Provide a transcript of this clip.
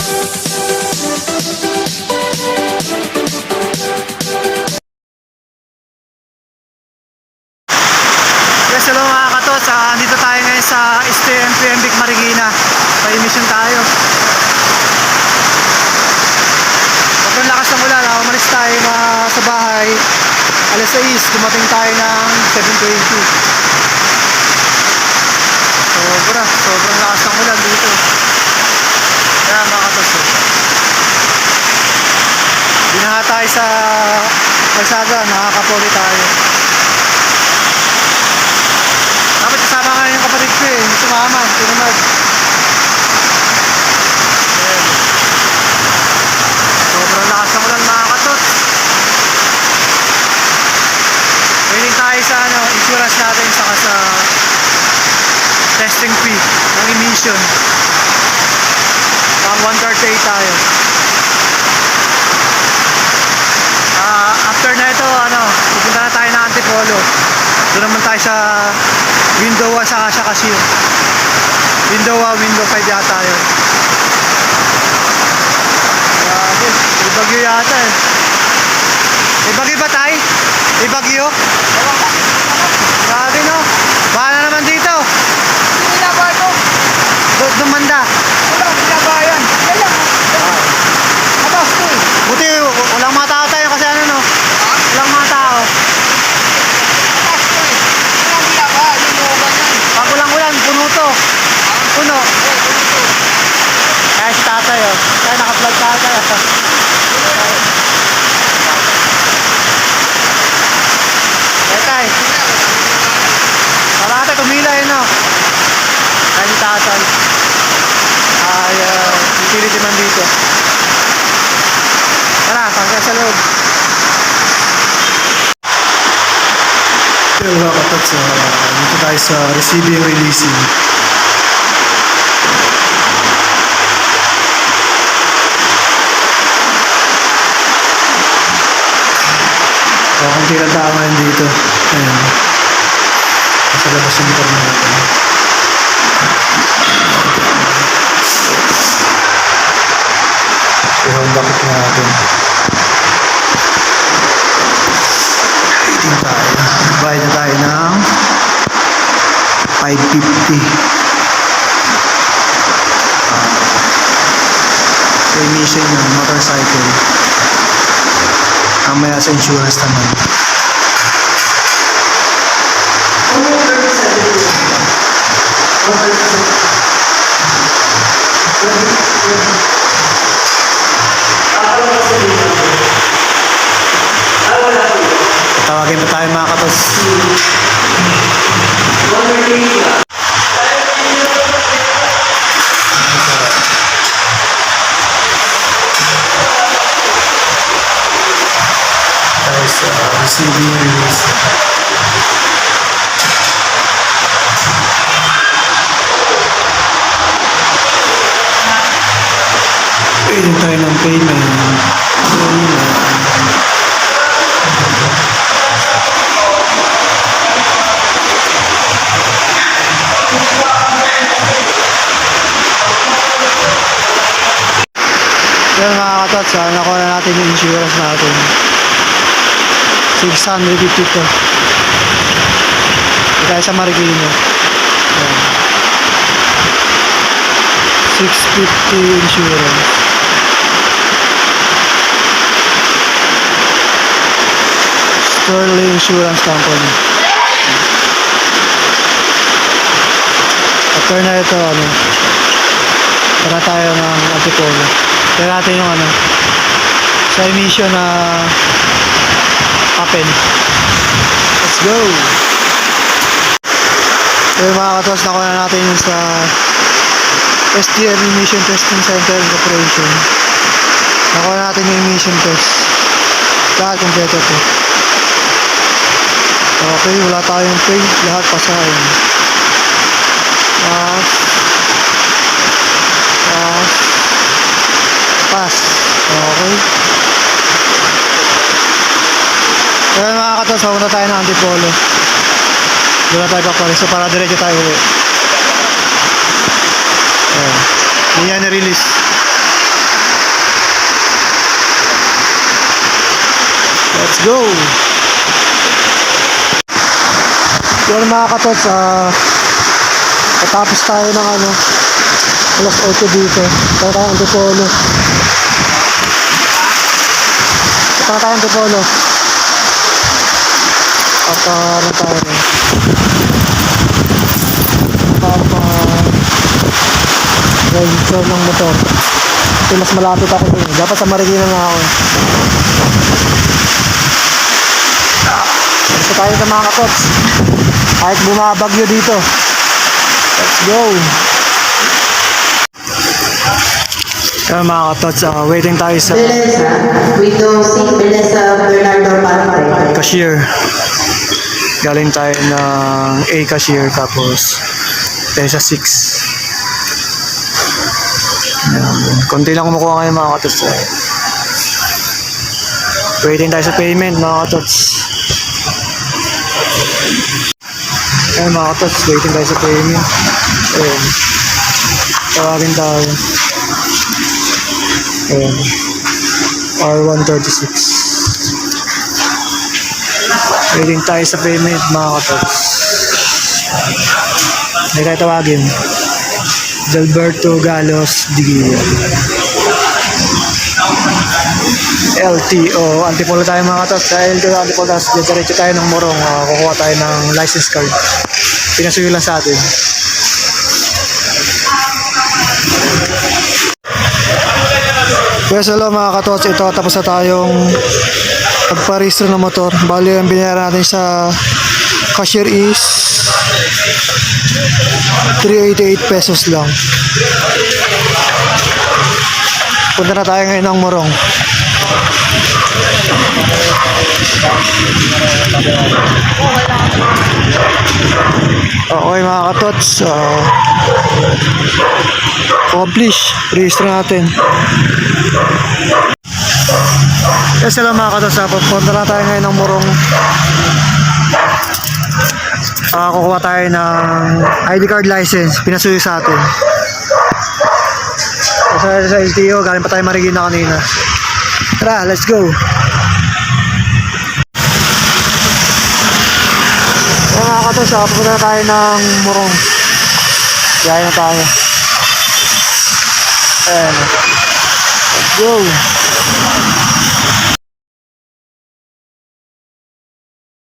Yes, hello mga katos. Dito tayo ngayon sa STM Vic Marikina. Pa-emission tayo. Sobrang lakas ng ulan. Umalis tayo sa bahay. Alas 6, dumating tayo ng 7:20. Sobrang lakas ng ulan dito. Kaya mga katos. Binaha tayo sa kalsada. Nakakapoli tayo. Dapat kasama nga yung kapatid ko eh. Sumama, tinunod. Ayan. Sobrang lakas ng ulan mga katot. Waiting tayo sa insurance natin saka sa testing fee ng emission. Pang 138 tayo. After na ito, pupunta na tayo ng Antipolo. Doon naman tayo sa window 1 sa cashier. Window 1, window 5 yata yun. Grabe, may bagyo yata eh. May bagyo ba tayo? May bagyo? Grabe no? Bahala naman dito. Hindi na ba ito? Dumanda. Wala, binabayan. Yan lang. Abas ko eh. Buti walang mga tao tayo kasi walang mga tao. Abas ko eh. Walang binaba. Yung mga ganyan. Pag ulang-ulan, puno to. Puno. Kaya si tatay kaya naka-vlog tatay Tay. Wala tayo, tumila yun Kaya si tatay. Utility man dito. Tara, pagka sa loob. Hello mga katats, dito tayo sa receiving and releasing. Kunti lang tao ngayon dito. Ayan. Nasa labas yung motor natin. Yung bakit natin. Waiting tayo. Bayad na tayo ng 550. Sa emission ng motorcycle. Mamaya sa insurance naman. Tawagin pa tayo mga katos. Tayo sa receiving release. Pwede tayo ng payment. Yan mga katats, nakuha na natin yung insurance natin. 650 to. Kaya sa Marikina. Yan. 650 insurance. Sterling Insurance Company. After na ito, para tayo ng Antipolo. Kaya natin yung sa emission na happen. Let's go! So yung mga katos, nakuha na natin yung sa STM Emission Testing Center Incorporation. Nakuha na natin yung emission test. Lahat kompleto to. Okay, wala tayong pay. Lahat pasahin. Pass. Okay. Kaya mga katos, hauna tayo ng Antipolo. Doon na tayo papalis. So para diretso tayo ulit. Ayan. Hindi yan na-release. go! Yun mga katots, patapos tayo ng alas 8 dito. Tayo tayo Antipolo. Tayo tayo Antipolo. At ano tayo rin? Register ng motor. Kasi mas malapit ako dun. Dapat sa Marikina na ako. Gusto tayo sa mga katots. Kahit bumabagyo dito. Let's go! Kaya mga katots, waiting tayo sa Window seat, Bernardo Parque. cashier. Galing tayo ng A cashier tapos tayo sa 6. Konti lang kumukuha ngayon mga katots. Waiting tayo sa payment mga katots. Ayan mga katots, waiting tayo sa payment. Ayan. Tawagin tayo. Ayan. R136. Waiting tayo sa payment mga katots. May tayo tawagin. Gilberto Galos Digilla. LTO. Antipolo tayo mga katots. Sa LTO Antipolo, diretso tayo ng Morong. Kukuha tayo ng license card. Pinasuyo lang sa atin. Yes, hello mga katots. Ito, tapos na tayong pagparehistro ng motor. Bali, ang binayaran natin sa cashier is 388 pesos lang. Punta na tayo ngayon ng Morong. Okay mga katots, accomplish, register natin. Yes, hello mga katots, punta na tayo ngayon ng Morong. Kukuha tayo ng ID card license, pinasuyo sa atin. Sa LTO, galing pa tayo Marikina kanina. Tara, let's go! Mga katots, pupunta na tayo ng Morong. Gaya na tayo. Ayan. Let's go!